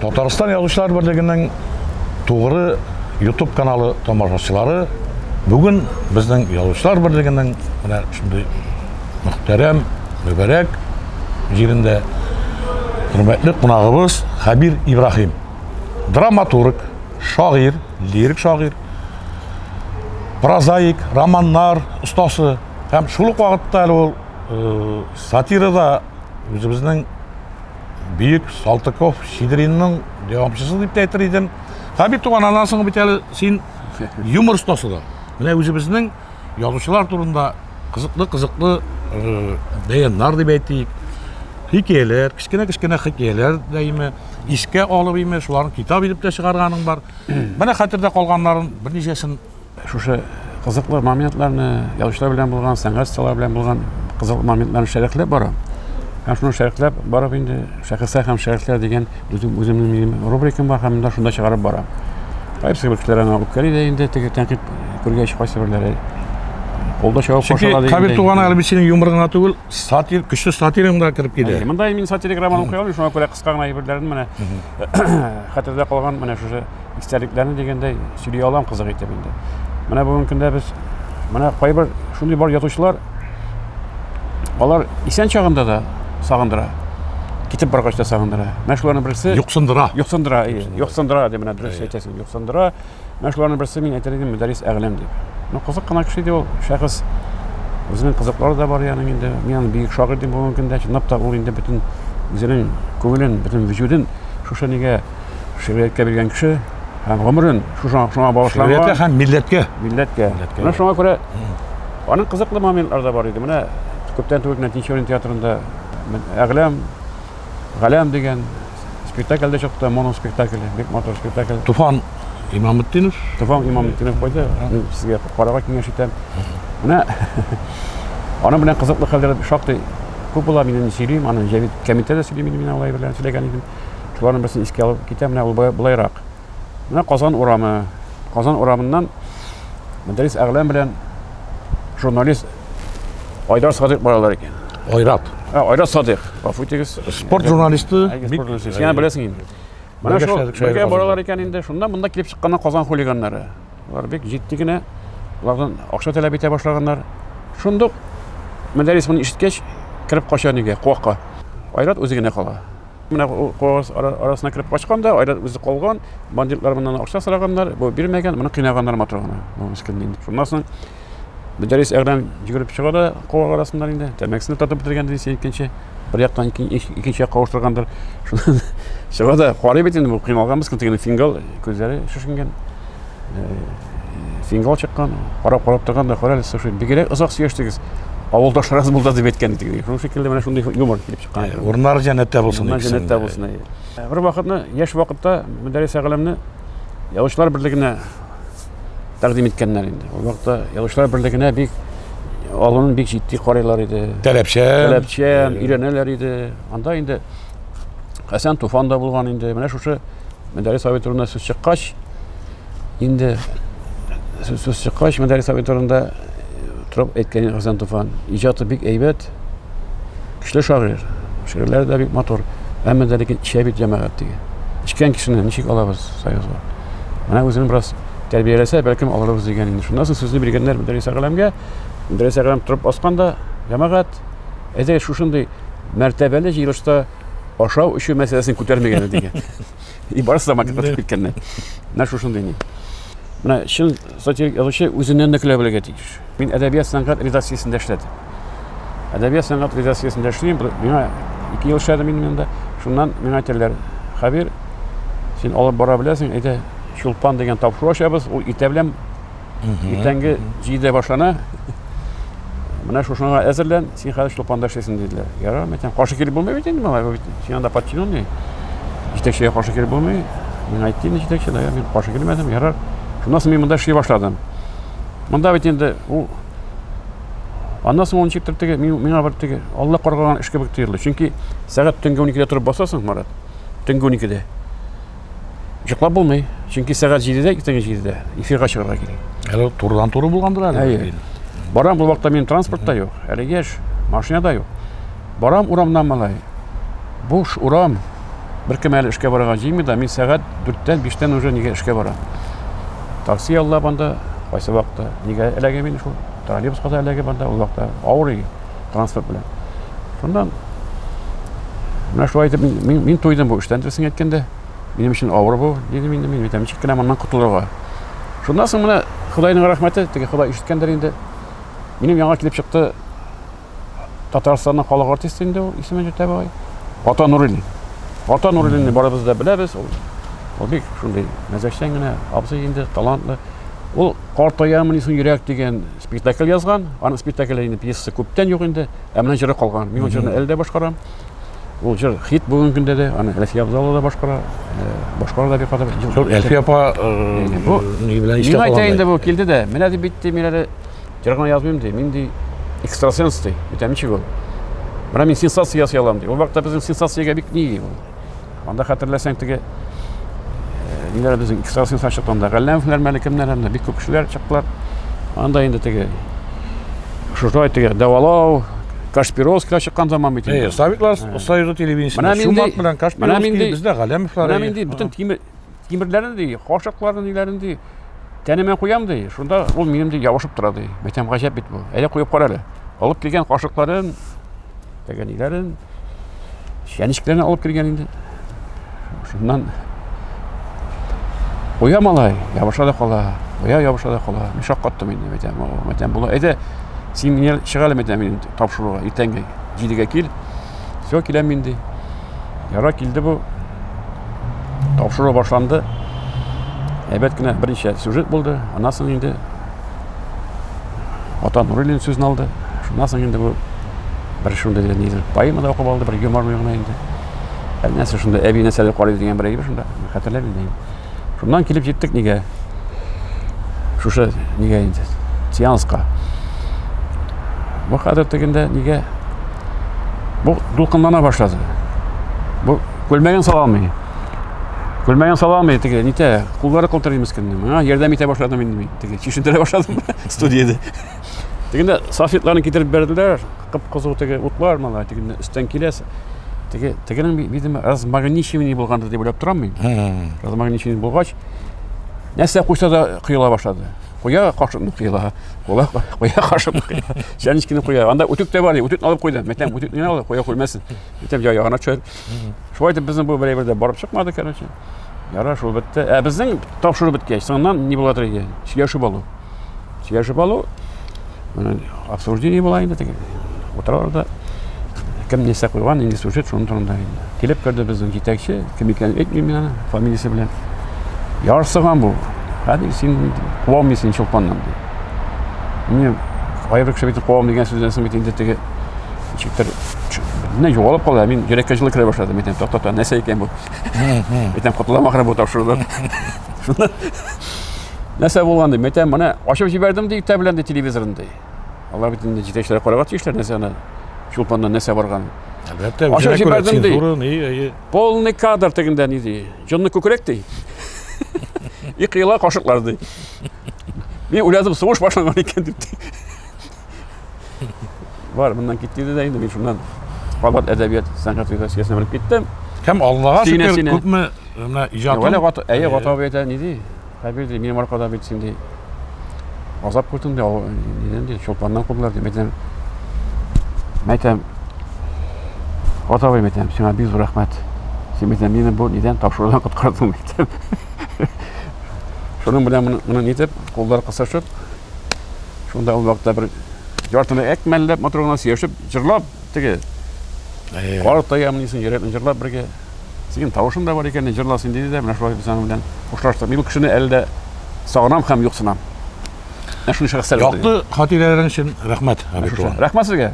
Татарстан Язучылар Берлегенең тугры YouTube каналы тамашачылары, бүген безнең Язучылар Берлегенең менә шундый мөхтәрәм, мөбарәк җирендә хөрмәтле кунагыбыз Хәбир Ибраһим, драматург, шагыйрь, лирик шагыйрь, прозаик, романнар остасы һәм шул ук вакытта ул сатирада үзебезнең Büyük Saltykov Şidrin'in devamçısı deyip de aytır idin. Хәбир туган анасың бит әле син юмор остасы да. Менә үзебезнең язучылар турында кызыклы бәяннар дип әйтик. Хикәяләр, кичкенә хикәяләр дәйме искә алып име, шуларны китап итеп тә чыгарганың бар. Менә хәтердә калганнарын берничәсен шушы кызыклы моментларны язучылар белән булган, сәнгатьчылар белән булган кызыклы моментларны шәрехләп бара. Һәм шуны шәрехләп барып инде шәхесә һәм шәрехләр дигән үземнең рубрикам бар һәм шунда чыгарып бара. Кайсы кешеләр аңа үпкәли дә инде теге тәнкыйть күргәч кайсы бирләре колда чыгып кашала дигән. Хәбир туган әле синең юмор гына түгел, сатир, көчле сатирың да кирип килә. Монда мин сатирик роман укый алмыйм, шуңа күрә кыска гына әйберләрне менә хәтердә калган менә шушы истәлекләрне дигәндәй сөйли алам кызык итеп инде. Менә бүгенге көндә без менә кайбер шундый бар язучылар алар исән чагында да сагындыра. Китеп баргач та сагындыра. Менә шуларның берсе Юксындыра дип менә дөрес әйтәсең, юксындыра. Менә шуларның берсе мин әйтер идем Мөдәррис Әгъләмов дип. Ну кызык кына кеше ди ул, шәхес үзенең кызыклары да бар яның инде. Мин бик шагыйрь дип бүгенге көндә чынлап та ул инде бөтен үзенең күңелен, бөтен вücudын шушы нигә шигъриятка биргән кеше һәм гомерен шуңа багышлаган һәм милләткә. Менә шуңа күрә аның кызыклы моментлары да бар иде. Менә күптән түгел Тинчурин театрында Галәм дигән спектакльдә чыкты, моноспектакль, бик матур спектакль. Туфан Имаметдинов куйды. Сезгә карарга киңәш итәм. Менә аның белән кызыклы хәлләр шактый күп була, мин сөйлим, аны җәмит комитетда сөйлим, мин алай белән сөйләгән идем. Шуларның берсен искә алып китәм, менә ул булайрак. Менә Казан урамыннан Мөдәррис Әгъләмов белән журналист Айдар Садык баралар икән. Айдар Садык, гафүтегез. Спорт журналисты. Син беләсең инде. Менә шул бергә баралар икән инде. Шунда монда килеп чыкканнар Казан хулиганнары. Алар бик җитди генә улардан акча таләп итә башлаганнар. Шундук Мөдәррис моны ишеткәч кирип кача нигә куакка. Айрат үзе генә кала. Менә куак арасына кирип качканда Айрат үзе калган, бандитлар моннан акча сораганнар, бу бирмәгән, моны кыйнаганнар матургына. Бу мискин инде. Шуннан соң Мөдәррис Әгъләмов җигереп чыга да куак арасыннан инде. Тәмәкесне татып бетергән ди, икенче бер яктан икенче якка кавыштыргандыр. Шуннан чыга да карый бит инде бу кыйналган мискин тигән фингал күзләре шушынган. Фингал чыккан, карап торганда карале шушы бигрәк озак сөйләштегез. Авылдашларыбыз булды дип әйткән иде. Шул шикелле менә шундый юмор килеп чыккан. Урыннары җәннәттә булсын. Җәннәттә булсын. Бер вакытны, яшь вакытта Мөдәррис Әгъләмовны Язучылар берлегенә тәкъдим иткәннәр инде. Ул вакытта Язучылар берлегенә бик алынын бик җитди карыйлар иде. Таләпчән, өйрәнәләр иде. Анда инде Хәсән Туфан да булган инде. Менә шушы Мөдәррис турында сүз чыккач, инде сүз чыккач Мөдәррис турында турып әйткән Хәсән Туфан, иҗаты бик әйбәт, көчле шагыйрь. Шигырьләре дә бик матур. Әмма дә ләкин ишә бит җәмәгать диге. Ишкән кешене ничек алабыз союзга? Менә үзен бераз тәрбияләсә, бәлкем алырбыз дигән инде. Шуннан соң сүзне биргәннәр Мөдәррис Әгъләмовгә. Мөдәррис Әгъләмов турып асканда, җәмәгать әйдә шушындый мәртәбәле җыелышта ашау өчен мәсьәләсен күтәрмәгән дигән. Барысы да макетка киткәннәр. Менә шушындый ни. Менә чын сатирик язучы үзеннән дә көлә белергә тиеш. Мин әдәбият сәнгать редакциясендә эшләдем. Әдәбият сәнгать редакциясендә эшлим. Миңа 2 ел эшләдем мин монда. Шуннан миңа әйтәләр: "Хәбир, син алып бара беләсең, әйдә Чулпан дигән тапшыру ачабыз, ул итәбләм иртәнге 7дә башлана. Менә шушыңа әзерлән, син хәзер Чулпанда эшләсең" диделәр. Ярар, мәйтәм, каршы килеп булмый бит инде малай, бит. Син анда подчиненный. Җитәкчегә каршы килеп булмый. Мин әйттем, җитәкче дә, мин каршы килмәдем, ярар. Шуннан соң мин монда эшли башладым. Монда бит инде ул аннан соң ул ничектер теге миңа бер теге Алла каргаган эш кебек тоелды. Чөнки сәгать төнге 12дә торып басасың, Марат. Төнге 12дә. Йоклап булмый. Чөнки сәгать 7дә, иртәнге 7дә эфирга чыгарга кирәк. Әле турыдан туры булгандыр әле. Барам бу вакытта мин транспортта юк, әле яшь, машинада юк. Барам урамнан малай. Буш урам. бір кім әлі ішке бараған жеймі да, мен сағат 4-тен 5-тен уже неге ішке барам. Такси алла банда, қайсы вақытта, неге әләге мен шул, троллейбусқа да әләге банда, ол вақытта ауыр егі, транспорт білен. Сондан, мына шу айтып, мен тойдым бұл үштен тірісің еткенде, менің үшін ауыр бұл, деді мен айтам, чеккіне маннан құтылуға. Шондан соң мына Құдайның рахметі, теге Құдай үштікендер енді, менің яңа келіп шықты Татарстанның халық артистінде ол исемен жүрті бағай. Ата Нурилин. Ата Нурилинні барыбызда біләбіз. Ол бек шундай мәзәкшән генә, абзый енді талантлы. Ол «Қартаямын исең йөрәк» деген спектакль язған. Аның спектакль енді пьесасы көптен юк инде. Әмнән җыры калган. Мин ул җырны әле дә башкарам. Ул җыр хит бүгенге көндә дә, аны Әлфия абзалы да башкара. Башкара да бик каты. Әлфия апа ни белән иштә калган. Мин әйтә инде бу килде дә, менә дип битте, мин әле җырганы язмыйм ди. Мин ди экстрасенс ди. Әйтәм ничек ул? Менә мин сенсация ясыйлам ди. Ул вакытта безнең сенсациягә бик ни ул. Анда хәтерләсәң теге ниләр безнең экстрасенс чыкканда Әгъләмовлар, Мәликемнәр һәм бик күп кешеләр чыктылар. Анда инде теге шушай теге Давалау, Кашпировский чыккан заман бит. Советлар Союзы телевидениесендә Шумак белән Кашпировский бездә Әгъләмовлар. Менә мин ди бүтән тимерләрне ди, кашыкларны ниләрен ди тәнемә куям ди. Шунда ул минем ди явышып тора ди. Мәйтәм гаҗәп бит бу. Әле куеп кара әле. Алып килгән кашыкларын, теге ниләрен, шәнишкләрне алып килгән инде. Шуннан Оя малай, ябыша да кала, оя ябыша да кала. Мин шаккаттым инде, мәйтәм була. Әйдә, син мине чыгала мәйтәм мин тапшыруга, иртәнгә 7-гә кил. Всё, киләм инде. Яра килде бу. Тапшыру башланды. Һәйбәт кенә берничә сюжет булды. Аннан соң инде Ата Нурилин сүзен алды. Шуннан соң инде бу бер шунда нидер поэма да укып алды, бер юморный гына инде. Әлнәсе шунда әби нәрсәләр карый дигән бер әйбер шунда. Хәтерләп инде. Шуннан килеп җиттек нигә? Шушы нигә инде? Сеанска. Бу хәзер тегендә нигә? Бу дулкынлана башлады. Бу күлмәгән саламый. Күлмәгән саламый теге нитә? Куллары калтырый мискеннең. Миңа ярдәм итә башладым инде. Теге чишендерә башладым студиядә. Тегендә софитларны китереп берделәр. Кып-кызыл теге утлар малай тегендә өстән киләс. Тегенең видимо размагничивание булгандыр дип уйлап торам мин. Размагничивание булгач, нәрсә куйса да кыйла башлады. Куя кашыкны кыйла, куя кашыкны кыйла. Шәнишкене куя. Анда үтүк тә бар, үтүкне алып куйдым. Мәтәм үтүкне алып куя күрмәсен. Мәтәм ягына төшер. Шулай дип безнең бу берәйбердә барып чыкмады, короче. Яра шул бетте. Безнең тапшыру биткәч, соңыннан ни булады икән? Сөйләшеп алу. Сөйләшеп алу. Обсуждение була инде теге. Утыраларда кем нәрсә куйган, инде сюжет шуның турында инде. Килеп керде безнең җитәкче, кем икәнен әйтмим мин аны, фамилиясе белән. Ярсыган бу. Хәдер син куамыйсың чолпаннан ди. Мин айрык шәбит куам дигән сүздән соң бит инде теге чиктер менә югалып калды. Мин йөрәккә җылы керә башладым. Әйтәм, тот, нәрсә икән бу? Әйтәм, котыламак бу тапшырды. Шунда нәрсә булган ди? Әйтәм, менә ачып җибәрдем ди, тә белән ди телевизорында. Алар бит инде җитәкчеләр карап тиешләр нәрсәне. Шулпаннан нәрсә барган. Әлбәттә, үзенә цензура, полный кадр тегендә ни ди? Җонны күкрәк ди. И кыйла кашыклар ди. Мин уйладым, сугыш башланган икән дип. Бар, моннан китте дә инде мин шуннан Һәйбәт әдәбият сәнгать өлкәсенә менеп киттем. Һәм Аллага шөкер, күпме менә иҗатын. Әйе, гата бит ни ди? Хәбир ди, минем аркада бит син ди. Азап күрдем ди, нидән ди? Шулпаннан куллар ди. Мәйтәм, атавай мәйтәм, сиңа бик зур рәхмәт. Син мәйтәм, мине бу нидән тапшырудан коткардың мәйтәм. Шуның белән моны нитеп, куллар кысышып, шунда ул вакытта бер яртыны әкмәлләп, матурына сөйләшеп, җырлап, теге Картаямын исең йөрәкне җырлап бергә. Синең тавышың да бар икән, җырласын диде дә, менә шулай без аның белән хушлаштык. Мин бу кешене әле дә сагынам һәм юксынам. Шуны шәхсән. Яклы хатирәләрең өчен рәхмәт. Рәхмәт сезгә.